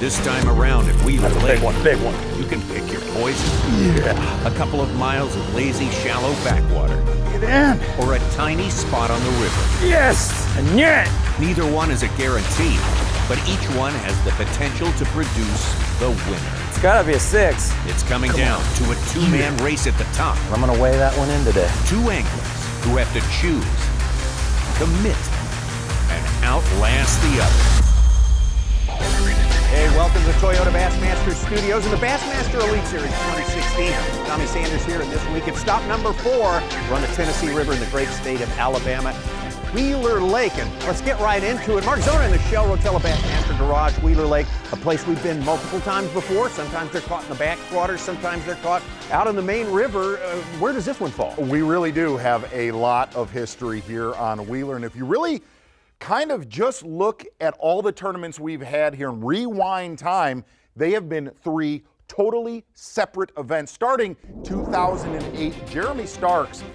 This time around at Wheeler Lake, big one. you can pick your poison. Yeah. A couple of miles of lazy, shallow backwater. Get in. Or a tiny spot on the river. Yes. And yet. Neither one is a guarantee, but each one has the potential to produce the winner. It's gotta be a 6. It's coming down to a two-man race at the top. I'm gonna weigh that one in today. Two anglers who have to choose, commit, and outlast the other. Hey, welcome to the Toyota Bassmaster Studios and the Bassmaster Elite Series 2016. Tommy Sanders here, and this week it's stop number 4. We're on the Tennessee River in the great state of Alabama, Wheeler Lake. And let's get right into it. Mark Zona in the Shell Rotella Bassmaster Garage, Wheeler Lake, a place we've been multiple times before. Sometimes they're caught in the backwaters, sometimes they're caught out in the main river. Where does this one fall? We really do have a lot of history here on Wheeler, and if you really kind of just look at all the tournaments we've had here and rewind time, they have been 3 totally separate events. Starting 2008, Jeremy Starks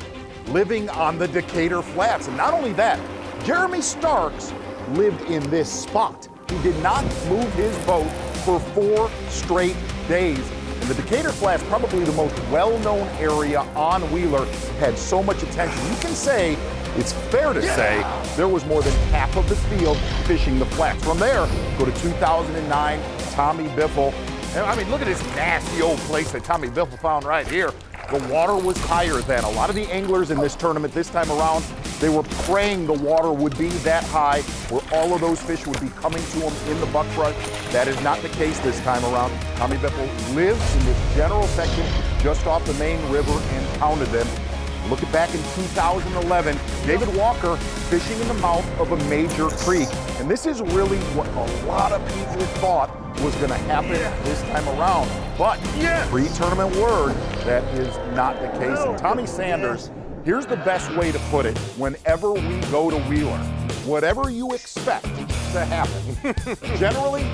living on the Decatur Flats. And not only that, Jeremy Starks lived in this spot. He did not move his boat for 4 straight days. And the Decatur Flats, probably the most well-known area on Wheeler, had so much attention. You can say, it's fair to say, there was more than half of the field fishing the flats. From there, go to 2009, Tommy Biffle. And I mean, look at this nasty old place that Tommy Biffle found right here. The water was higher then. A lot of the anglers in this tournament this time around, they were praying the water would be that high where all of those fish would be coming to them in the buckfrush. That is not the case this time around. Tommy Biffle lives in this general section just off the main river and counted them. Looking back in 2011, David Walker fishing in the mouth of a major creek. And this is really what a lot of people thought was going to happen this time around. But pre-tournament word, that is not the case. And Tommy Sanders, here's the best way to put it. Whenever we go to Wheeler, whatever you expect to happen, generally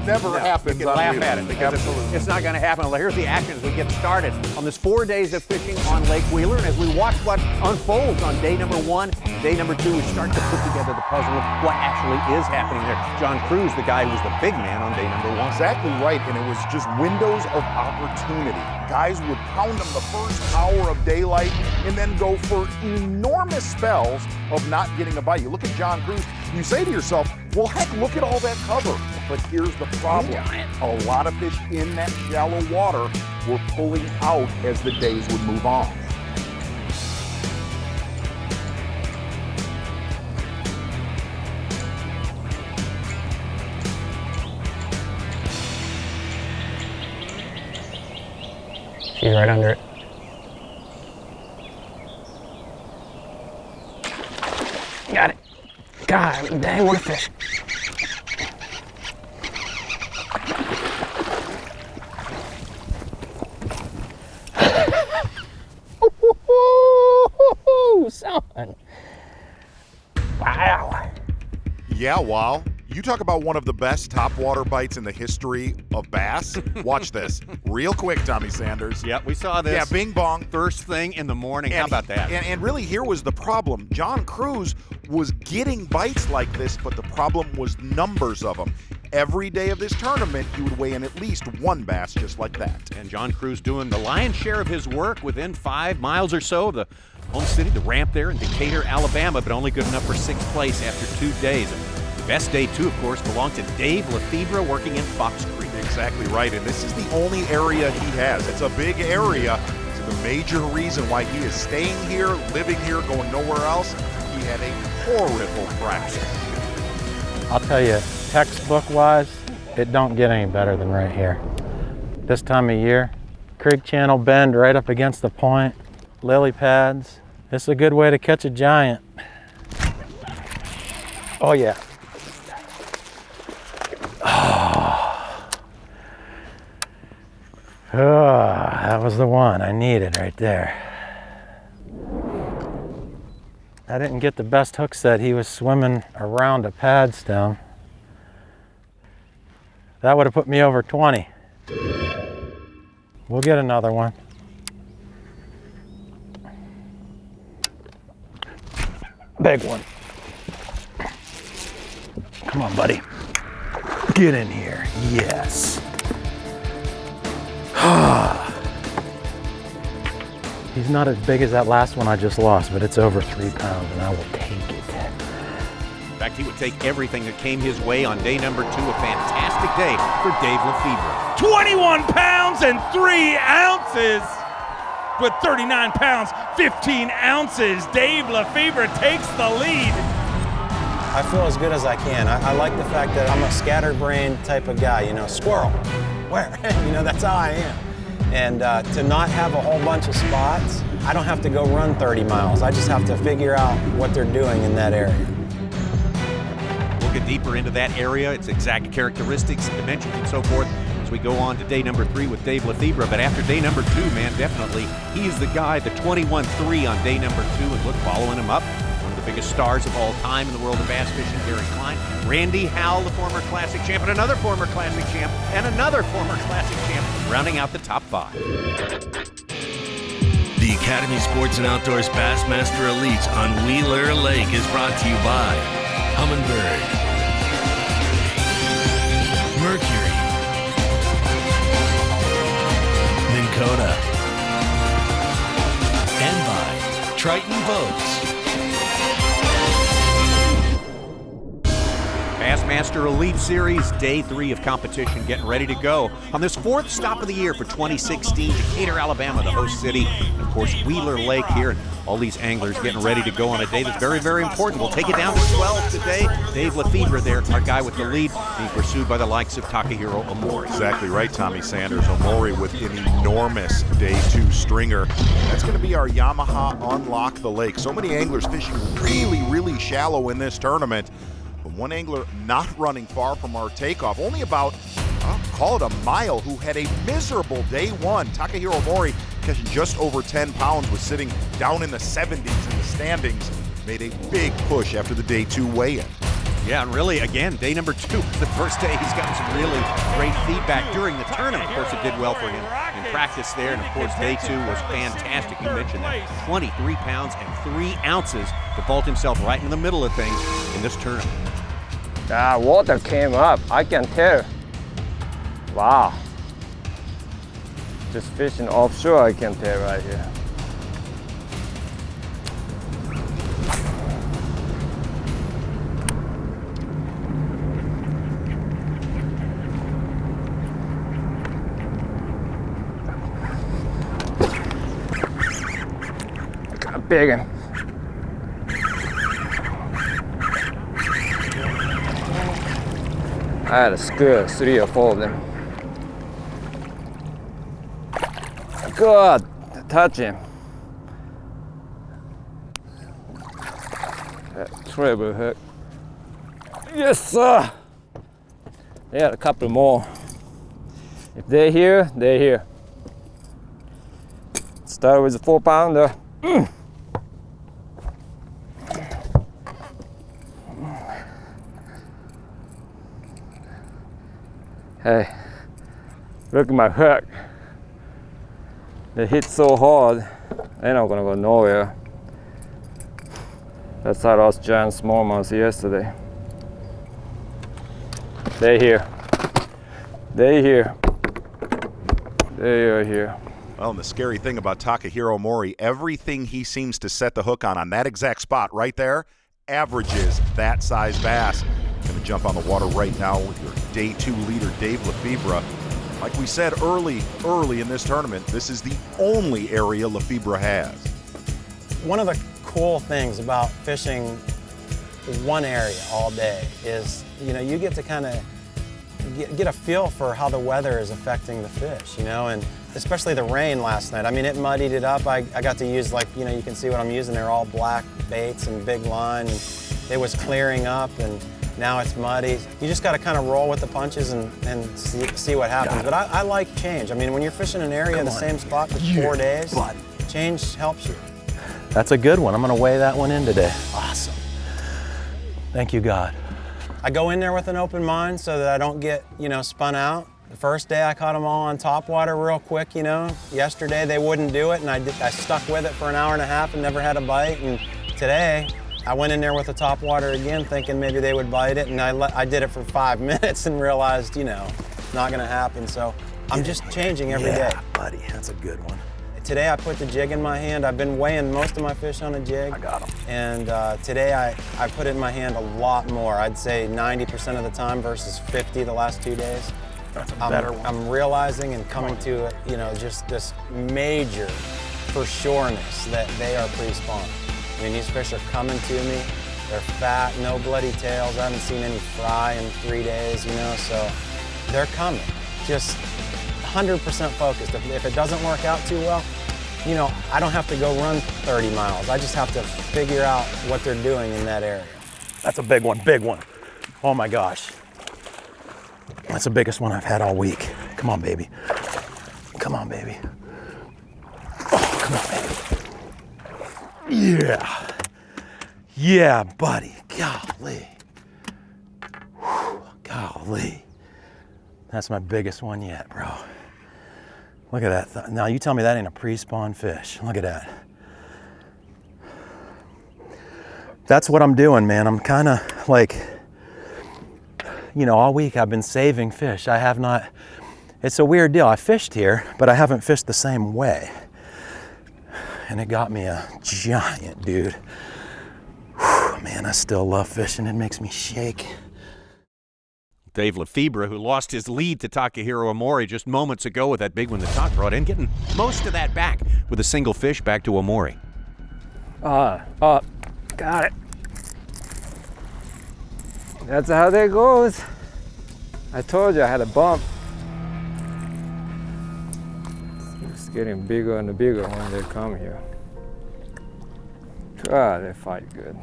never happens. You can laugh at it because it's not going to happen. Here's the action as we get started on this 4 days of fishing on Lake Wheeler. And as we watch what unfolds on day number 1, day number 2, we start to put together the puzzle of what actually is happening there. John Cruz, the guy who was the big man on day number 1. Exactly right, and it was just windows of opportunity. Guys would pound them the first hour of daylight and then go for enormous spells of not getting a bite. You look at John Cruz, you say to yourself, well, heck, look at all that cover. But here's the problem. A lot of fish in that shallow water were pulling out as the days would move on. She's right under it. Got it. God dang, what a fish. Son. Wow. Yeah, wow. You talk about one of the best topwater bites in the history of bass. Watch this. Real quick, Tommy Sanders. Yeah, we saw this. Yeah, bing bong. First thing in the morning. How about that? And really, here was the problem. John Cruz was getting bites like this, but the problem was numbers of them. Every day of this tournament, he would weigh in at least 1 bass just like that. And John Cruz doing the lion's share of his work within 5 miles or so of the home city, the ramp there in Decatur, Alabama, but only good enough for 6th place after 2 days. The best day, too, of course, belonged to Dave Lefebre working in Fox Creek. Exactly right, and this is the only area he has. It's a big area. It's the major reason why he is staying here, living here, going nowhere else. He had a horrible fracture. I'll tell you, textbook-wise, it don't get any better than right here. This time of year, creek channel bend right up against the point, lily pads. This is a good way to catch a giant. Oh yeah. Oh, that was the one I needed right there. I didn't get the best hook set. He was swimming around a pad stem. That would have put me over 20. We'll get another one. Big one. Come on, buddy. Get in here. Yes. He's not as big as that last one I just lost, but it's over 3 pounds, and I will take it. In fact, he would take everything that came his way on day number 2. A fantastic day for Dave Lefebre. 21 pounds and 3 ounces. With 39 pounds, 15 ounces, Dave Lefebre takes the lead. I feel as good as I can. I like the fact that I'm a scatterbrained type of guy, you know, squirrel. Where? You know, that's how I am. And to not have a whole bunch of spots, I don't have to go run 30 miles. I just have to figure out what they're doing in that area. We'll get deeper into that area, its exact characteristics, dimensions, and so forth as we go on to day number 3 with Dave Lefebre. But after day number 2, man, definitely, he's the guy, the 21-3 on day number 2. And look, following him up, one of the biggest stars of all time in the world of bass fishing, Gerald Klein. Randy Howell, the former Classic champ, and another former Classic champ, and another former Classic champ, rounding out the top 5. The Academy Sports and Outdoors Bassmaster Elite on Wheeler Lake is brought to you by Humminbird, Mercury, Minn Kota, and by Triton Boats. Bassmaster Elite Series, day 3 of competition, getting ready to go on this 4th stop of the year for 2016. Decatur, Alabama, the host city, and of course Wheeler Lake here. And all these anglers getting ready to go on a day that's very, very important. We'll take it down to 12 today. Dave Lefebre there, our guy with the lead, being pursued by the likes of Takahiro Omori. Exactly right, Tommy Sanders. Omori with an enormous day 2 stringer. That's going to be our Yamaha Unlock the Lake. So many anglers fishing really, really shallow in this tournament. But one angler not running far from our takeoff, only about, call it a mile, who had a miserable day 1. Takahiro Omori, catching just over 10 pounds, was sitting down in the 70s in the standings. Made a big push after the day 2 weigh-in. Yeah, and really, again, day number 2, the first day he's gotten some really great feedback during the tournament. Of course, it did well for him in practice there, and of course, day 2 was fantastic. You mentioned that, 23 pounds and 3 ounces to vault himself right in the middle of things in this tournament. Water came up, I can tell. Wow. Just fishing offshore, I can tell right here. Got a big one. I had to screw 3 or 4 of them. Good, touch him. That treble hook. Yes, sir. They had a couple more. If they're here, they're here. Start with a 4-pounder. Hey, look at my hook. They hit so hard, they're not gonna go nowhere. That's how I lost giant smallmouth yesterday. They're here. They're here. They are here. Well, and the scary thing about Takahiro Omori, everything he seems to set the hook on that exact spot right there, averages that size bass. Going to jump on the water right now with your day 2 leader, Dave Lefebre. Like we said early in this tournament, this is the only area Lefebre has. One of the cool things about fishing one area all day is, you know, you get to kind of get a feel for how the weather is affecting the fish, you know, and especially the rain last night. I mean, it muddied it up. I got to use, like, you know, you can see what I'm using. They're all black baits and big line, and it was clearing up, and now it's muddy. You just got to kind of roll with the punches and see what happens. But I like change. I mean, when you're fishing an area in the same spot for 4 days, change helps you. That's a good one. I'm going to weigh that one in today. Awesome. Thank you, God. I go in there with an open mind so that I don't get, you know, spun out. The first day I caught them all on top water real quick, you know. Yesterday they wouldn't do it, and I stuck with it for an hour and a half and never had a bite. And today, I went in there with the top water again, thinking maybe they would bite it, and I did it for 5 minutes and realized, you know, not gonna happen. So I'm just changing every day. Yeah, buddy, that's a good one. Today I put the jig in my hand. I've been weighing most of my fish on a jig. I got them. And today I put it in my hand a lot more. I'd say 90% of the time versus 50 the last 2 days. That's a better one. I'm realizing and coming to, you know, just this major for sureness that they are pre-spawned. I mean, these fish are coming to me. They're fat, no bloody tails. I haven't seen any fry in 3 days, you know, so they're coming. Just 100% focused. If it doesn't work out too well, you know, I don't have to go run 30 miles. I just have to figure out what they're doing in that area. That's a big one, big one. Oh my gosh. That's the biggest one I've had all week. Come on, baby. Come on, baby. Oh, come on, baby. Yeah. Yeah, buddy. Golly. Whew, golly. That's my biggest one yet, bro. Look at that. Now you tell me that ain't a pre-spawn fish. Look at that. That's what I'm doing, man. I'm kind of like, you know, all week I've been saving fish. I have not, it's a weird deal. I fished here, but I haven't fished the same way. And it got me a giant, dude. Whew, man, I still love fishing. It makes me shake. Dave Lefebre, who lost his lead to Takahiro Omori just moments ago with that big one that Tak brought in, getting most of that back with a single fish back to Omori. Got it. That's how that goes. I told you I had a bump. It's getting bigger and bigger when they come here. God, they fight good.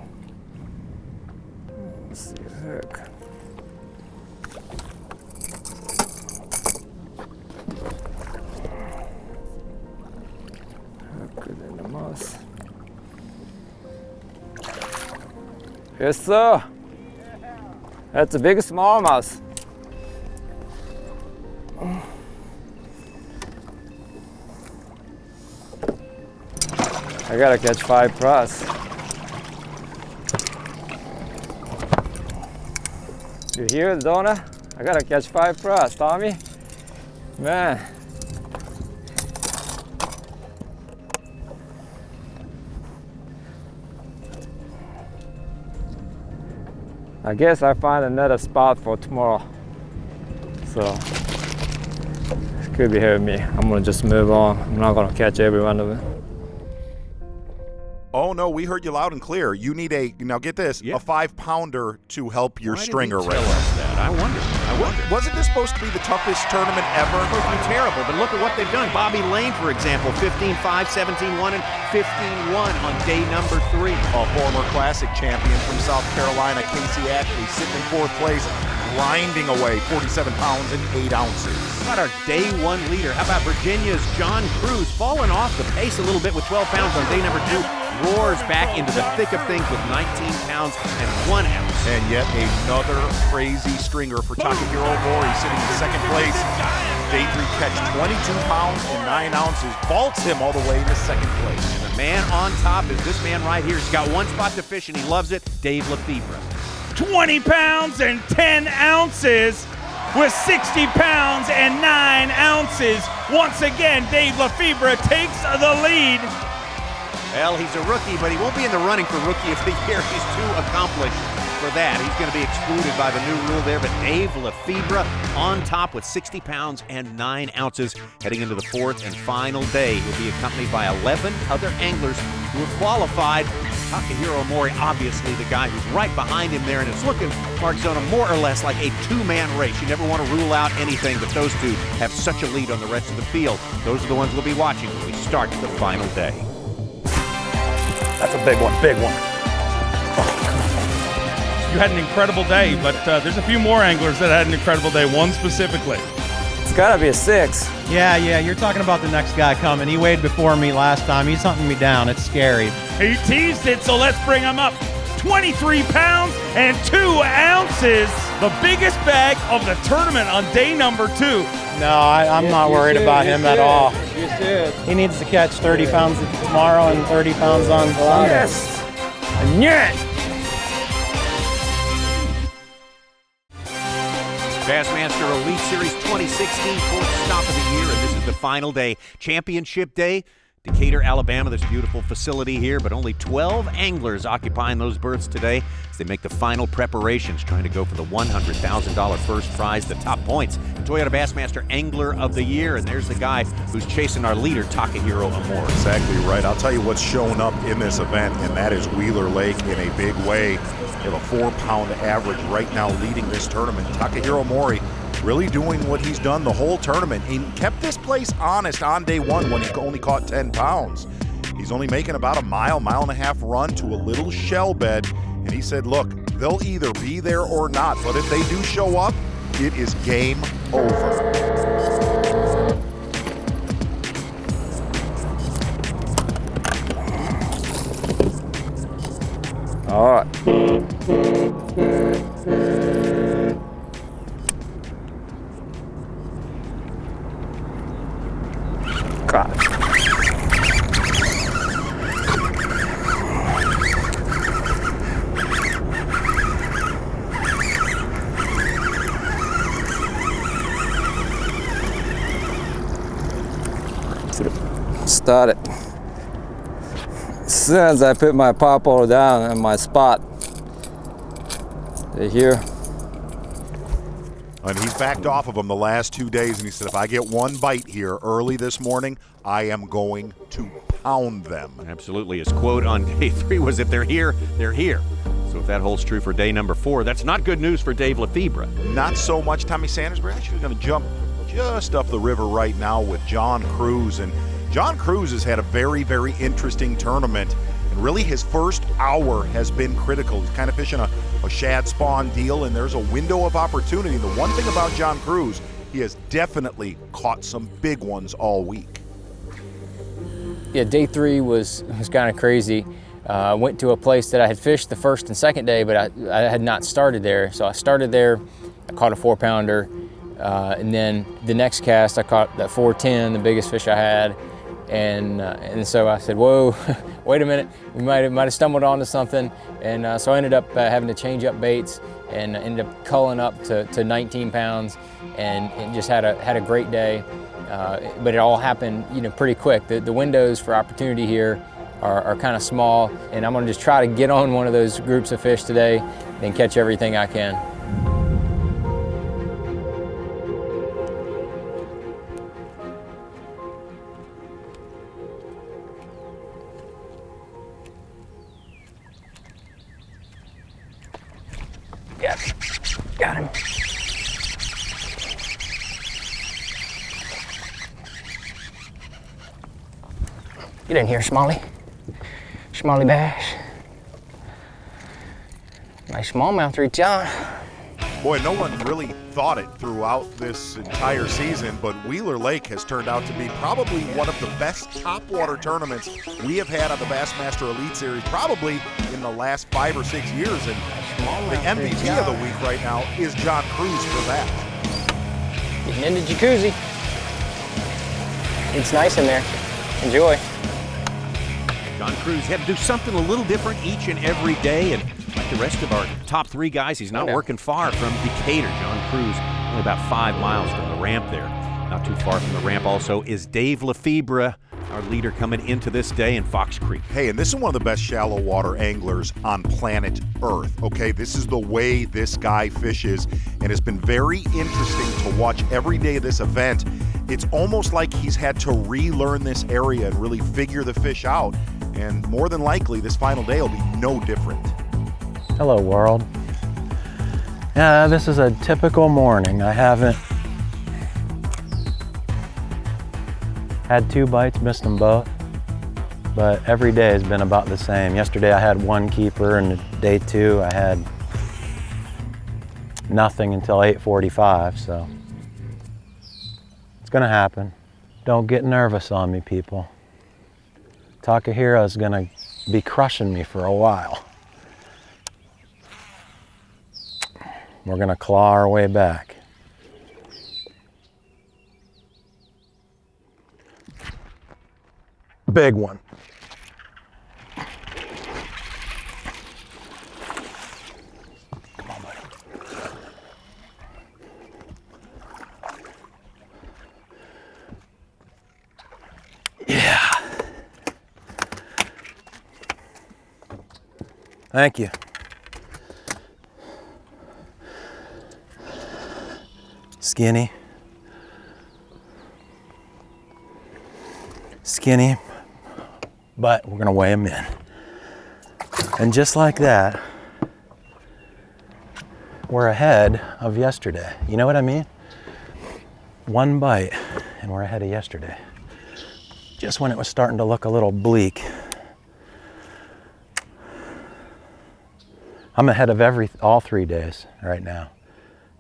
Let's see, hook. Good in the mouse. Yes, sir. That's a big smallmouth. I gotta catch 5 plus. You hear it, Donna? I gotta catch 5 plus, Tommy. Man. I guess I find another spot for tomorrow. So, it could be here with me. I'm gonna just move on. I'm not gonna catch every one of them. Oh no, we heard you loud and clear. You need now get this, a 5-pounder to help your stringer Why race. did he tell us that? I wonder. Wasn't this supposed to be the toughest tournament ever? It's supposed to be terrible, but look at what they've done. Bobby Lane, for example, 15-5, 17-1, and 15-1 on day number 3. A former classic champion from South Carolina, Casey Ashley, sitting in 4th place, grinding away 47 pounds and 8 ounces. How about our day 1 leader? How about Virginia's John Cruz, falling off the pace a little bit with 12 pounds on day number 2. Roars back into the thick of things with 19 pounds and 1 ounce. And yet another crazy stringer for Takahiro Omori, sitting in 2nd place. Day 3 catch, 22 pounds and 9 ounces, vaults him all the way to 2nd place. And the man on top is this man right here. He's got 1 spot to fish and he loves it, Dave Lefebre. 20 pounds and 10 ounces with 60 pounds and 9 ounces. Once again, Dave Lefebre takes the lead. Well, he's a rookie, but he won't be in the running for Rookie of the Year. He's too accomplished for that. He's going to be excluded by the new rule there, but Dave Lefebre on top with 60 pounds and 9 ounces heading into the 4th and final day. He'll be accompanied by 11 other anglers who have qualified. Takahiro Omori, obviously the guy who's right behind him there, and it's looking, Mark Zona, more or less like a 2-man race. You never want to rule out anything, but those two have such a lead on the rest of the field. Those are the ones we'll be watching when we start the final day. That's a big one, big one. You had an incredible day, but there's a few more anglers that had an incredible day, one specifically. It's gotta be a 6. Yeah, you're talking about the next guy coming. He weighed before me last time. He's hunting me down. It's scary. He teased it, so let's bring him up. 23 pounds and 2 ounces. The biggest bag of the tournament on day number 2. No, I'm not worried about him at all. You should. He needs to catch 30 pounds tomorrow and 30 pounds on Sunday. Yes! And yet, Bassmaster Elite Series 2016, fourth stop of the year, and this is the final day. Championship day, Decatur, Alabama. This beautiful facility here, but only 12 anglers occupying those berths today as they make the final preparations, trying to go for the $100,000 first prize, the top points. Toyota Bassmaster Angler of the Year, and there's the guy who's chasing our leader, Takahiro Omori. Exactly right. I'll tell you what's showing up in this event, and that is Wheeler Lake in a big way. They have a 4-pound average right now leading this tournament. Takahiro Omori really doing what he's done the whole tournament. He kept this place honest on day one when he only caught 10 pounds. He's only making about a mile and a half run to a little shell bed, and he said, look, they'll either be there or not, but if they do show up, it is game over. All right. God. Started. As soon as I put my popper down in my spot, they're here. And he's backed off of them the last 2 days, and he said, if I get one bite here early this morning, I am going to pound them. Absolutely. His quote on day 3 was, if they're here, they're here. So if that holds true for day number 4, that's not good news for Dave Lefebre. Not so much Tommy Sanders, but actually going to jump just up the river right now with John Cruz. And John Cruz has had a very, very interesting tournament. And really his first hour has been critical. He's kind of fishing a shad spawn deal, and there's a window of opportunity. The one thing about John Cruz, he has definitely caught some big ones all week. Yeah, day 3 was kind of crazy. I went to a place that I had fished the first and second day, but I had not started there. So I started there, I caught a 4-pounder, and then the next cast I caught that 410, the biggest fish I had. And so I said, whoa, wait a minute, we might have stumbled onto something. And so I ended up having to change up baits and ended up culling up to 19 pounds and just had a great day. But it all happened, pretty quick. The windows for opportunity here are kind of small, and I'm gonna just try to get on one of those groups of fish today and catch everything I can. Got him. Get in here, Smalley. Smalley bass. Nice smallmouth reach on. Boy, no one really thought it throughout this entire season, but Wheeler Lake has turned out to be probably one of the best topwater tournaments we have had on the Bassmaster Elite Series, probably in the last 5 or 6 years. And the MVP of the week right now is John Cruz for that. Getting in the jacuzzi. It's nice in there. Enjoy. John Cruz had to do something a little different each and every day, and like the rest of our top 3 guys, he's not working far from Decatur. John Cruz, only about 5 miles from the ramp there. Not too far from the ramp also is Dave Lefebre, our leader coming into this day in Fox Creek. Hey, and this is one of the best shallow water anglers on planet Earth, okay? This is the way this guy fishes, and it's been very interesting to watch every day of this event. It's almost like he's had to relearn this area and really figure the fish out, and more than likely this final day will be no different. Hello, world. Yeah, this is a typical morning. I haven't had 2 bites, missed them both, but every day has been about the same. Yesterday I had 1 keeper, and day 2 I had nothing until 8:45, so it's gonna happen. Don't get nervous on me, people. Takahiro's gonna be crushing me for a while. We're gonna claw our way back. Big one. Come on, buddy. Thank you. Skinny. Skinny, but we're gonna weigh them in. And just like that, we're ahead of yesterday. You know what I mean? One bite and we're ahead of yesterday. Just when it was starting to look a little bleak. I'm ahead of all 3 days right now.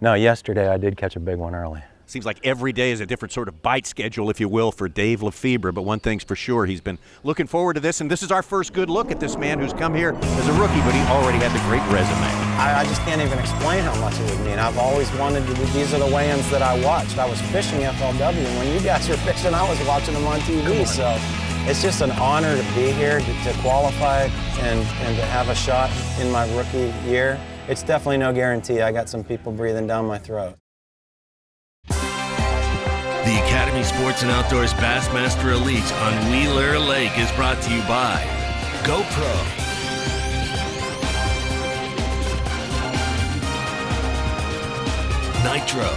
No, yesterday I did catch a big one early. Seems like every day is a different sort of bite schedule, if you will, for Dave Lefebre, but one thing's for sure, he's been looking forward to this, and this is our first good look at this man who's come here as a rookie, but he already had the great resume. I just can't even explain how much it would mean. I've always wanted to do, these are the weigh-ins that I watched. I was fishing FLW, and when you guys were fishing, I was watching them on TV, so it's just an honor to be here, to qualify and to have a shot in my rookie year. It's definitely no guarantee. I got some people breathing down my throat. The Academy Sports and Outdoors Bassmaster Elite on Wheeler Lake is brought to you by GoPro, Nitro,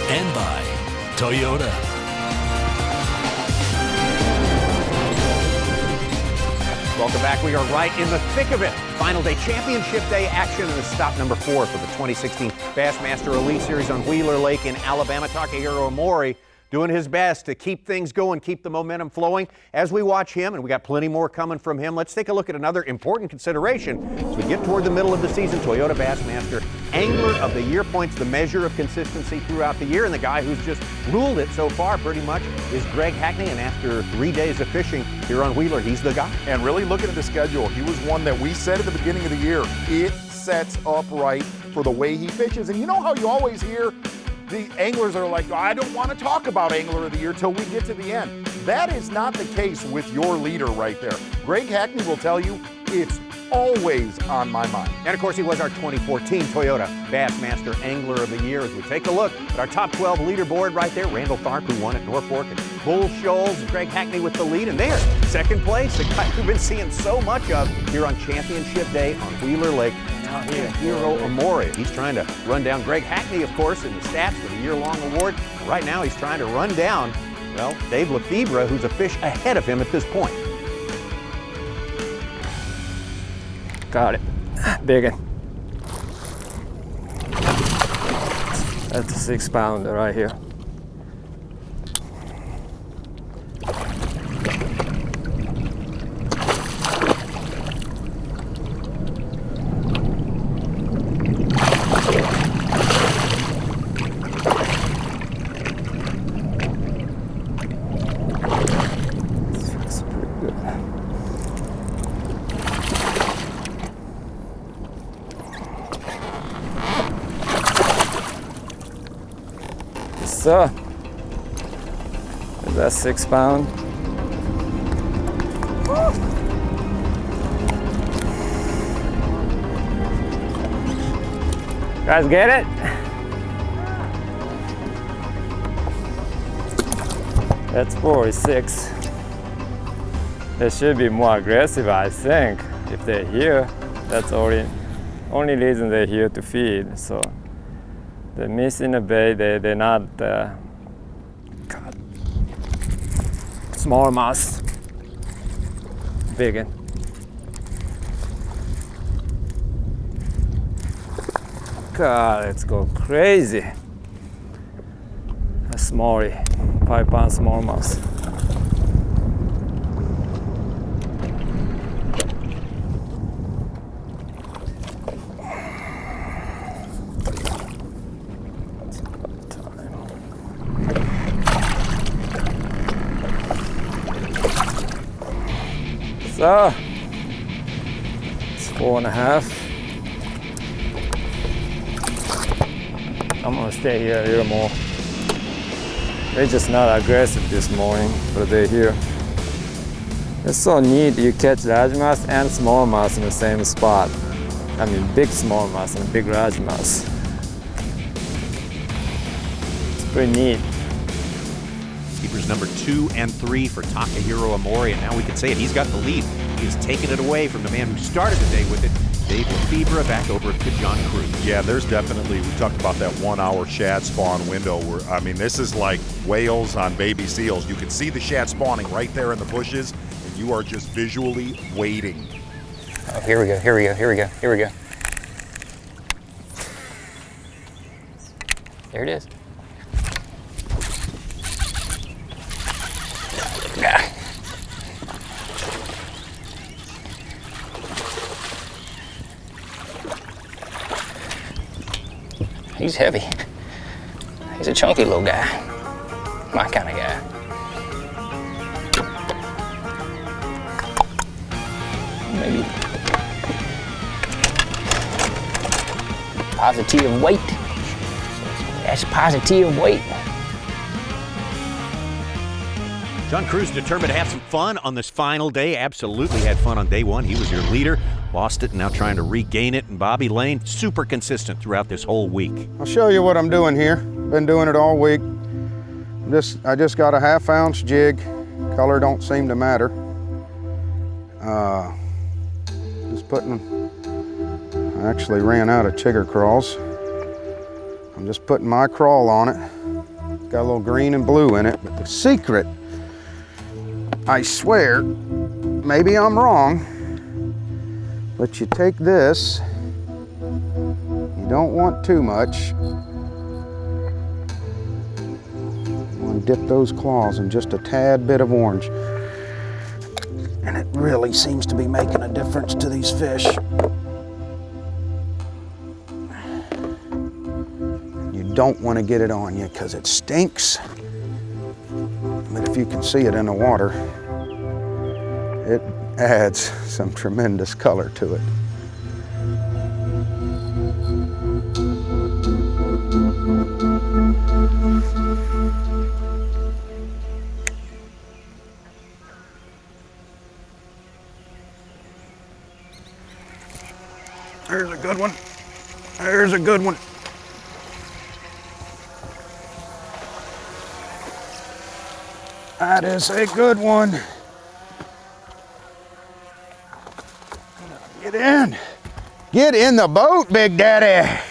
and by Toyota. Welcome back. We are right in the thick of it. Final day championship day action, and it's stop number 4 for the 2016 Bassmaster Elite Series on Wheeler Lake in Alabama. Takahiro Omori doing his best to keep things going, keep the momentum flowing as we watch him, and we got plenty more coming from him. Let's take a look at another important consideration as we get toward the middle of the season. Toyota Bassmaster Angler of the Year points, the measure of consistency throughout the year, and the guy who's just ruled it so far pretty much is Greg Hackney, and after 3 days of fishing here on Wheeler, he's the guy. And really looking at the schedule, he was one that we said at the beginning of the year, it sets up right for the way he fishes. And you know how you always hear the anglers are like, I don't want to talk about Angler of the Year till we get to the end. That is not the case with your leader right there. Greg Hackney will tell you it's always on my mind. And of course, he was our 2014 Toyota Bassmaster Angler of the Year. As we take a look at our top 12 leaderboard right there, Randall Tharp, who won at Norfolk, and Bull Shoals, Greg Hackney with the lead. And there, second place, the guy we've been seeing so much of here on Championship Day on Wheeler Lake, Takahiro Omori. He's trying to run down Greg Hackney, of course, in the stats for the year-long award. Right now, he's trying to run down, well, Dave Lefebre, who's a fish ahead of him at this point. Got it. Big one. That's a 6 pounder right here. That's pretty good. So, is that 6 pound? Guys, get it? That's 46. They should be more aggressive, I think. If they're here, that's only reason they're here to feed. So. They're missing a bait, they're not God. Small mouse. Big one. God, let's go crazy. A smallie, 5 pound small mouse. So, it's 4.5. I'm gonna stay here a little more. They're just not aggressive this morning, but they're here. It's so neat, you catch largemouth and smallmouth in the same spot. I mean, big smallmouth and big largemouth. It's pretty neat. Keepers number 2 and 3 for Takahiro Omori, and now we can say it. He's got the lead. He has taken it away from the man who started the day with it, Dave Lefebre, back over to John Cruz. Yeah, there's definitely, we talked about that 1 hour shad spawn window where, I mean, this is like whales on baby seals. You can see the shad spawning right there in the bushes, and you are just visually waiting. Oh, here we go, here we go, here we go, here we go. There it is. Ah. He's heavy. He's a chunky little guy. My kind of guy. Maybe. Positive weight. That's positive weight. John Cruz determined to have some fun on this final day. Absolutely had fun on day 1. He was your leader, lost it, and now trying to regain it. And Bobby Lane, super consistent throughout this whole week. I'll show you what I'm doing here. Been doing it all week. I just got a 1/2 ounce jig. Color don't seem to matter. Just putting, I actually ran out of chigger crawls. I'm just putting my crawl on it. Got a little green and blue in it, but the secret, I swear, maybe I'm wrong, but you take this, you don't want too much. You want to dip those claws in just a tad bit of orange. And it really seems to be making a difference to these fish. You don't want to get it on you because it stinks. But if you can see it in the water, it adds some tremendous color to it. There's a good one. There's a good one. That is a good one. Get in. Get in the boat, Big Daddy.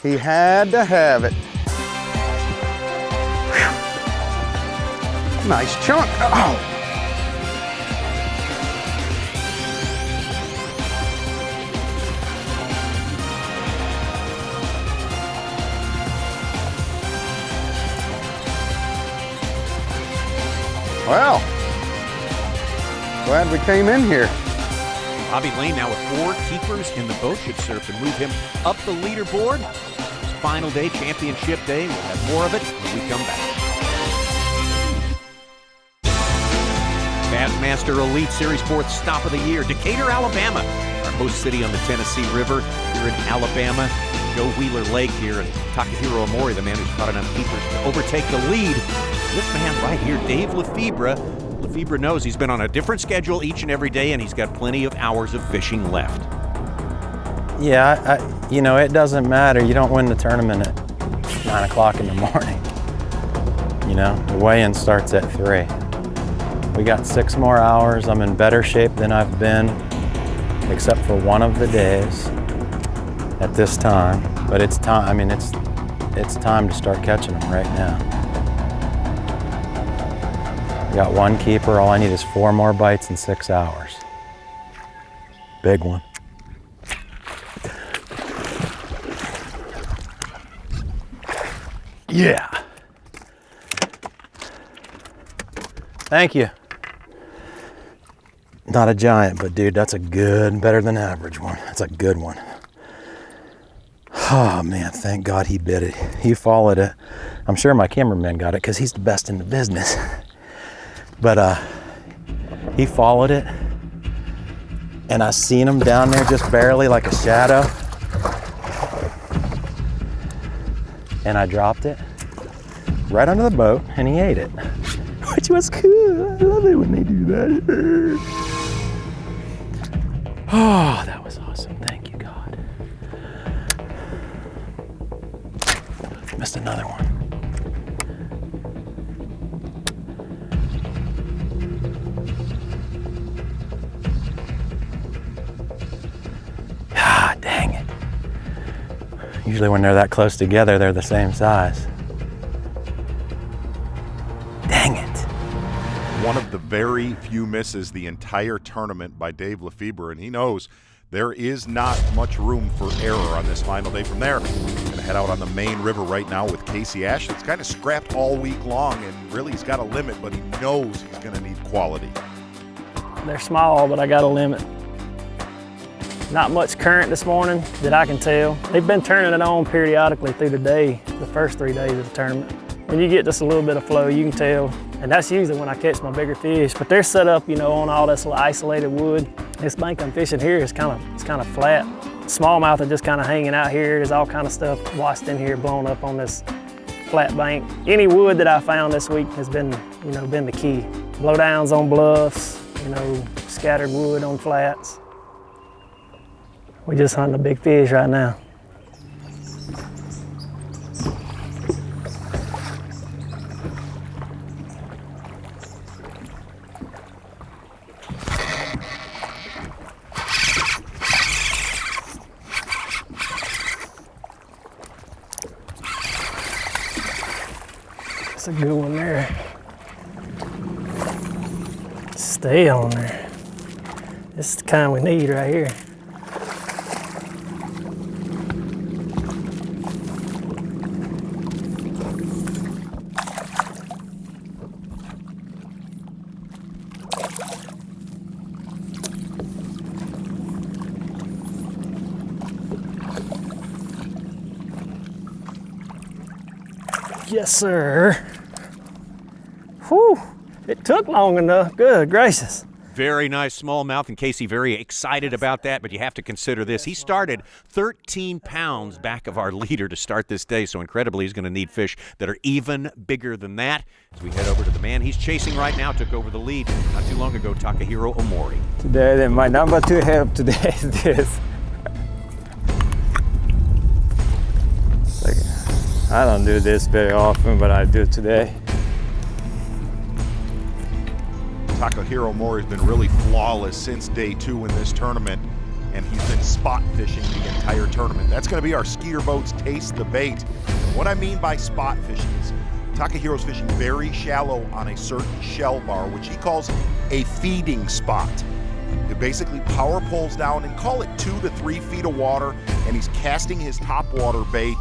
He had to have it. Whew. Nice chunk. Oh. Well, glad we came in here. Bobby Lane now with 4 keepers in the boat should serve to move him up the leaderboard. It's final day, championship day. We'll have more of it when we come back. Bassmaster Elite Series 4th stop of the year, Decatur, Alabama. Our host city on the Tennessee River here in Alabama. Joe Wheeler Lake here, and Takahiro Omori, the man who's caught enough keepers to overtake the lead. This man right here, Dave Lefebre. Lefebre knows he's been on a different schedule each and every day, and he's got plenty of hours of fishing left. Yeah, you know, it doesn't matter. You don't win the tournament at 9 o'clock in the morning. You know, the weigh-in starts at 3. We got 6 more hours. I'm in better shape than I've been, except for one of the days at this time. But it's time, I mean, it's time to start catching them right now. Got 1 keeper. All I need is 4 more bites in 6 hours. Big one. Yeah. Thank you. Not a giant, but dude, that's a good, better than average one. That's a good one. Oh man, thank God he bit it. He followed it. I'm sure my cameraman got it because he's the best in the business. But he followed it, and I seen him down there just barely like a shadow, and I dropped it right under the boat, and he ate it, which was cool. I love it when they do that. Oh, that was awesome. Thank you, God. Missed another one. Ah, dang it. Usually when they're that close together, they're the same size. Dang it. One of the very few misses the entire tournament by Dave Lefebre, and he knows there is not much room for error on this final day. From there, gonna head out on the main river right now with Casey Ashley. It's kind of scrapped all week long, and really he's got a limit, but he knows he's gonna need quality. They're small, but I got a limit. Not much current this morning that I can tell. They've been turning it on periodically through the day, the first 3 days of the tournament. When you get just a little bit of flow, you can tell. And that's usually when I catch my bigger fish. But they're set up, you know, on all this little isolated wood. This bank I'm fishing here is kind of flat. Smallmouth are just kind of hanging out here. There's all kind of stuff washed in here, blown up on this flat bank. Any wood that I found this week has been, you know, been the key. Blowdowns on bluffs, you know, scattered wood on flats. We're just hunting a big fish right now. That's a good one there. Stay on there. This is the kind we need right here. Yes, sir. Whew, it took long enough. Good gracious. Very nice smallmouth, and Casey very excited about that, but you have to consider this. He started 13 pounds back of our leader to start this day, so incredibly he's going to need fish that are even bigger than that. As we head over to the man he's chasing right now, took over the lead not too long ago, Takahiro Omori. Today, my number 2 help today is this. I don't do this very often, but I do today. Takahiro Omori has been really flawless since day 2 in this tournament, and he's been spot fishing the entire tournament. That's going to be our skier boats taste the bait. And what I mean by spot fishing is Takahiro's fishing very shallow on a certain shell bar, which he calls a feeding spot. It basically power poles down and call it 2 to 3 feet of water, and he's casting his top water bait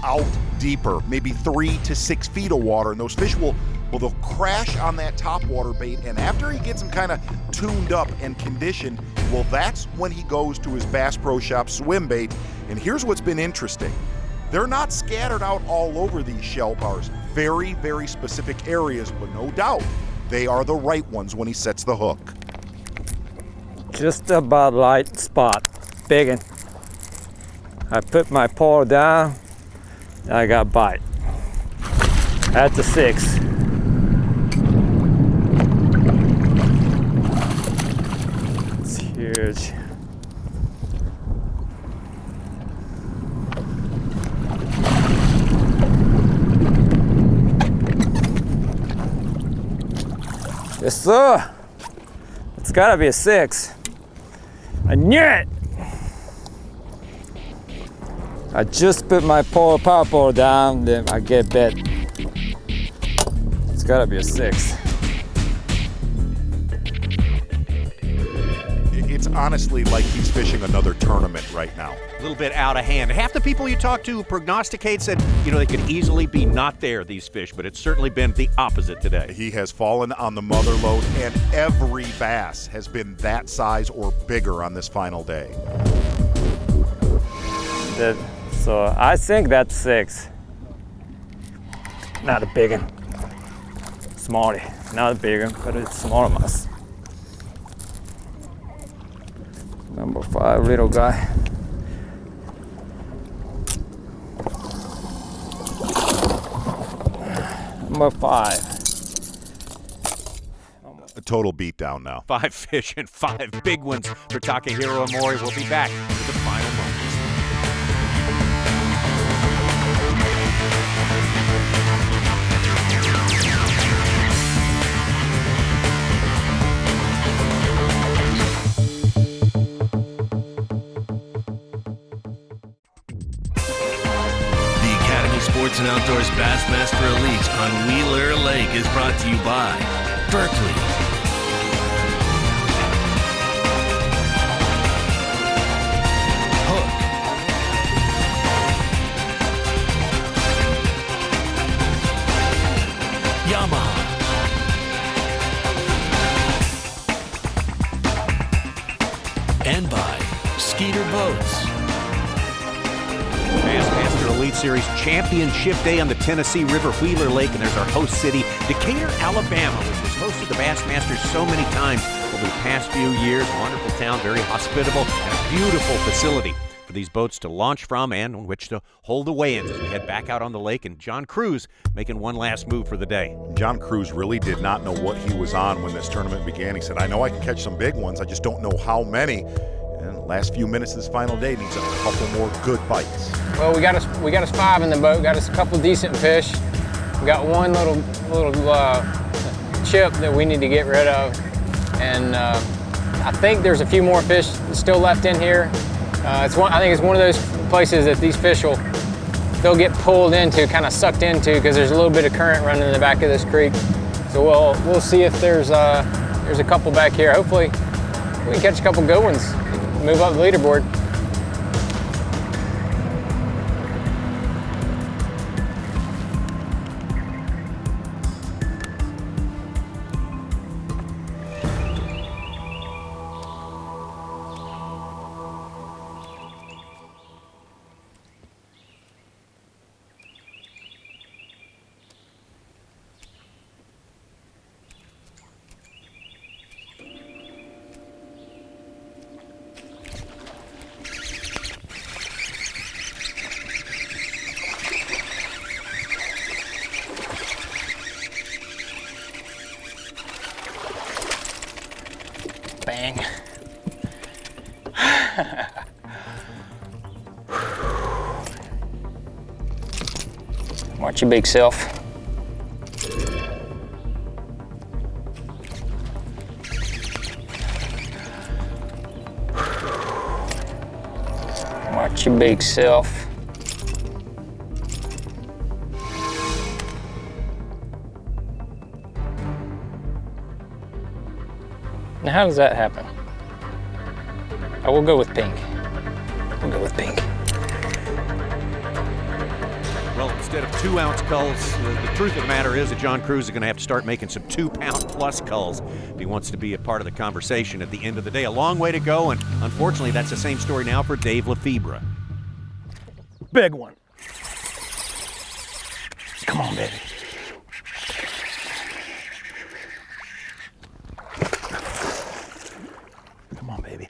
out deeper, maybe 3 to 6 feet of water, and those fish they'll crash on that top water bait, and after he gets them kind of tuned up and conditioned, well, that's when he goes to his Bass Pro Shop swim bait. And here's what's been interesting. They're not scattered out all over these shell bars. Very, very specific areas, but no doubt they are the right ones when he sets the hook. Just about light spot, big one. I put my paw down, I got bite. That's a 6. It's huge. Yes, sir. It's gotta be a 6. I knew it. I just put my power pole down, then I get bit. It's gotta be a 6. It's honestly like he's fishing another tournament right now. A little bit out of hand. Half the people you talk to prognosticate said, you know, they could easily be not there, these fish, but it's certainly been the opposite today. He has fallen on the mother load, and every bass has been that size or bigger on this final day. So I think that's 6. Not a big one. Smallie. Not a big one, but it's small enough. Number 5, little guy. Number 5. A total beatdown now. 5 fish and 5 big ones for Takahiro Omori. We'll be back with the final moments. and Outdoors Bassmaster Elite on Wheeler Lake is brought to you by Berkeley, Hook, Yamaha, and by Skeeter Boats. Bassmaster Elite Series Championship Day on the Tennessee River, Wheeler Lake, and there's our host city, Decatur, Alabama, which has hosted the Bassmasters so many times over the past few years. Wonderful town, very hospitable, and a beautiful facility for these boats to launch from and on which to hold the weigh-ins as we head back out on the lake. And John Cruz making one last move for the day. John Cruz really did not know what he was on when this tournament began. He said, I know I can catch some big ones, I just don't know how many. And the last few minutes of this final day needs a couple more good bites. Well, we got us 5 in the boat. Got us a couple decent fish. We got one little chip that we need to get rid of, and I think there's a few more fish still left in here. I think it's one of those places that these fish they'll get pulled into, kind of sucked into, because there's a little bit of current running in the back of this creek. So we'll see if there's a couple back here. Hopefully we can catch a couple good ones. Move up the leaderboard. Bang. Watch your big self. Watch your big self. Now, how does that happen? I will go with pink. We'll go with pink. Well, instead of 2-ounce culls, the truth of the matter is that John Cruz is going to have to start making some 2-pound-plus culls if he wants to be a part of the conversation at the end of the day. A long way to go, and unfortunately, that's the same story now for Dave Lefebre. Big one. Come on, baby. Come on, baby.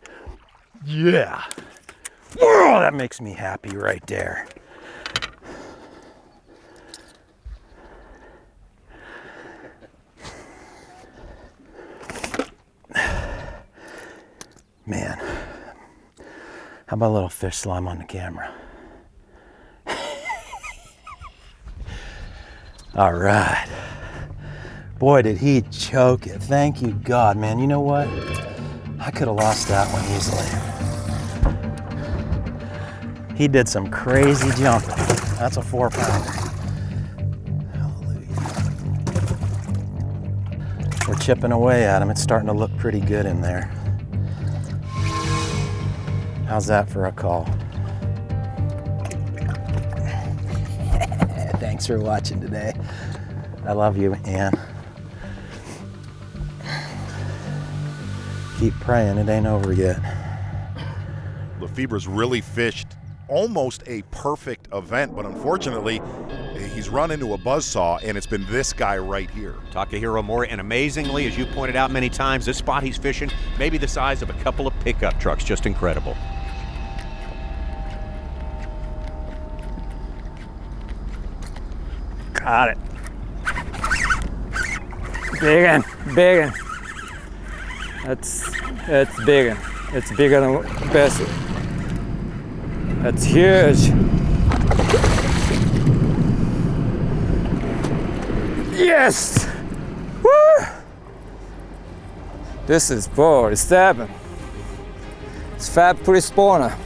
Yeah. Oh, that makes me happy right there. Man, how about a little fish slime on the camera? All right. Boy, did he choke it. Thank you, God, man. You know what? I could have lost that one easily. He did some crazy jumping. That's a 4-pounder. Hallelujah. We're chipping away at him. It's starting to look pretty good in there. How's that for a call? Thanks for watching today. I love you, Ann. Keep praying, it ain't over yet. Lefebre's really fished almost a perfect event, but unfortunately, he's run into a buzzsaw, and it's been this guy right here. Takahiro Omori, and amazingly, as you pointed out many times, this spot he's fishing may be the size of a couple of pickup trucks. Just incredible. Got it. Big one, big one. That's big one. It's bigger than Bessie. That's huge. Yes! Woo! This is 47. It's fat pretty spawner.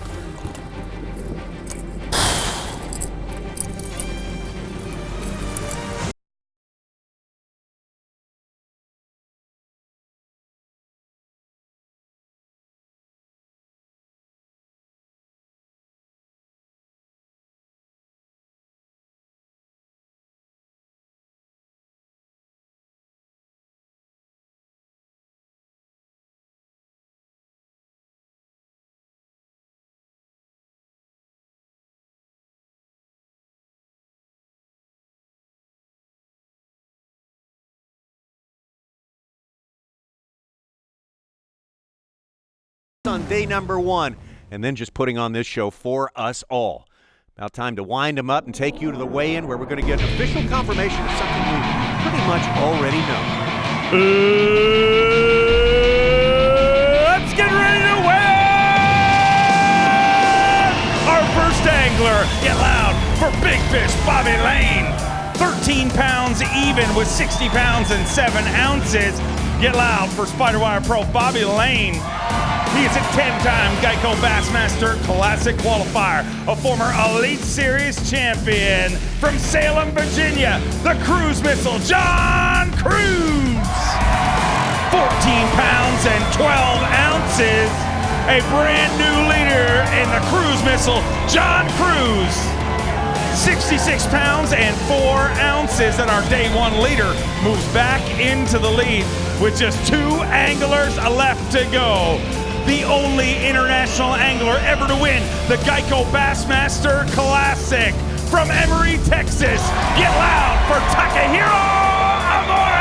best on day number 1, and then just putting on this show for us all. About time to wind them up and take you to the weigh-in where we're going to get official confirmation of something we pretty much already know. Let's get ready to win! Our first angler, get loud for Big Fish Bobby Lane. 13 pounds even with 60 pounds and 7 ounces. Get loud for Spiderwire Pro Bobby Lane. He is a 10-time Geico Bassmaster Classic qualifier, a former Elite Series champion from Salem, Virginia, the cruise missile, John Cruz. 14 pounds and 12 ounces, a brand new leader in the cruise missile, John Cruz. 66 pounds and 4 ounces, and our day 1 leader moves back into the lead with just 2 anglers left to go. The only international angler ever to win the Geico Bassmaster Classic from Emory, Texas. Get loud for Takahiro Omori!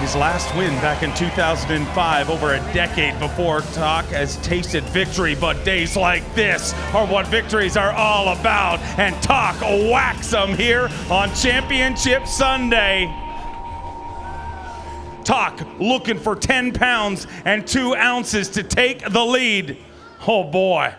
His last win back in 2005, over a decade before Tak has tasted victory, but days like this are what victories are all about, and Tak whacks them here on Championship Sunday. Tak looking for 10 pounds and 2 ounces to take the lead. Oh boy.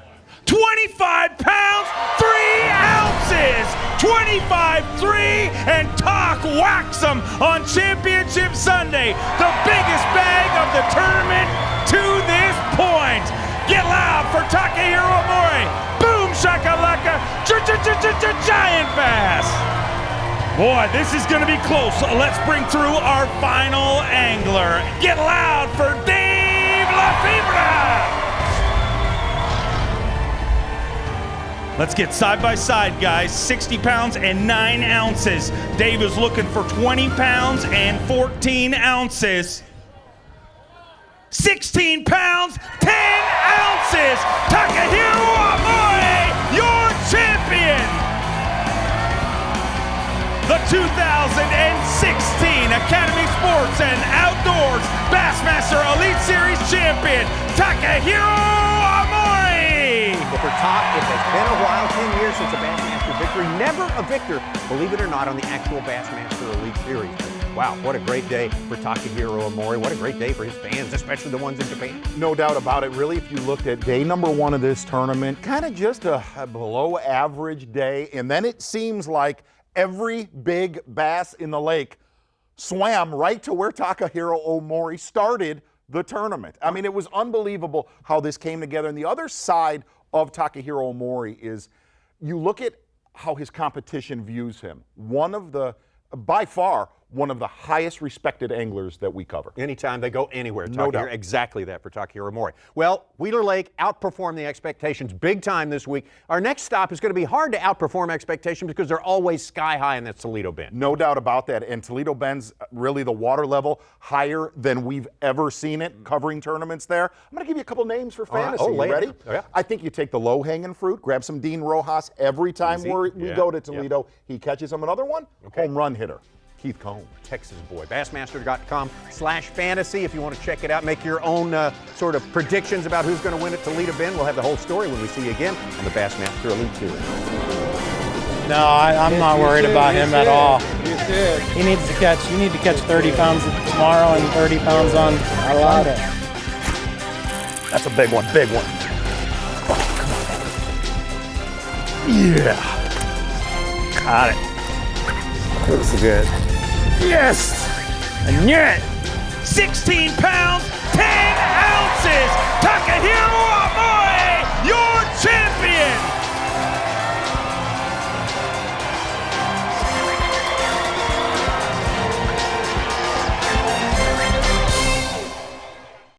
25 pounds, 3 ounces! 25-3, and Tak whacks them on Championship Sunday. The biggest bag of the tournament to this point. Get loud for Takahiro Omori. Boom shakalaka, giant bass. Boy, this is gonna be close. Let's bring through our final angler. Get loud for Dave Lefebre. Let's get side by side, guys. 60 pounds and 9 ounces. Dave is looking for 20 pounds and 14 ounces. 16 pounds, 10 ounces. Takahiro Omori, your champion. The 2016 Academy Sports and Outdoors Bassmaster Elite Series champion, Takahiro Omori. Well, for Tak, it has been a while, 10 years since a Bassmaster victory. Never a victor, believe it or not, on the actual Bassmaster Elite Series. Wow, what a great day for Takahiro Omori. What a great day for his fans, especially the ones in Japan. No doubt about it. Really, if you looked at day number 1 of this tournament, kind of just a below average day, and then it seems like every big bass in the lake swam right to where Takahiro Omori started the tournament. I mean, it was unbelievable how this came together. And the other side of Takahiro Omori is you look at how his competition views him. By far, one of the highest respected anglers that we cover. Anytime they go anywhere, No doubt. Exactly that for Takahiro Omori. Well, Wheeler Lake outperformed the expectations big time this week. Our next stop is going to be hard to outperform expectations because they're always sky high in that Toledo Bend. No doubt about that. And Toledo Bend's really the water level higher than we've ever seen it covering tournaments there. I'm going to give you a couple names for fantasy. Oh, you ready? Oh, yeah. I think you take the low-hanging fruit, grab some Dean Rojas every time we go to Toledo. He catches them. Another one, home run hitter, Keith Cohn. Texas boy. Bassmaster.com/fantasy if you want to check it out. Make your own sort of predictions about who's going to win at Toledo Bend. We'll have the whole story when we see you again on the Bassmaster Elite Series. No, I'm not worried about him at all. You need to catch 30 pounds tomorrow and 30 pounds on Friday. That's a big one, big one. Oh, come on. Yeah. Got it. Looks good. Yes! I knew it! 16 pounds,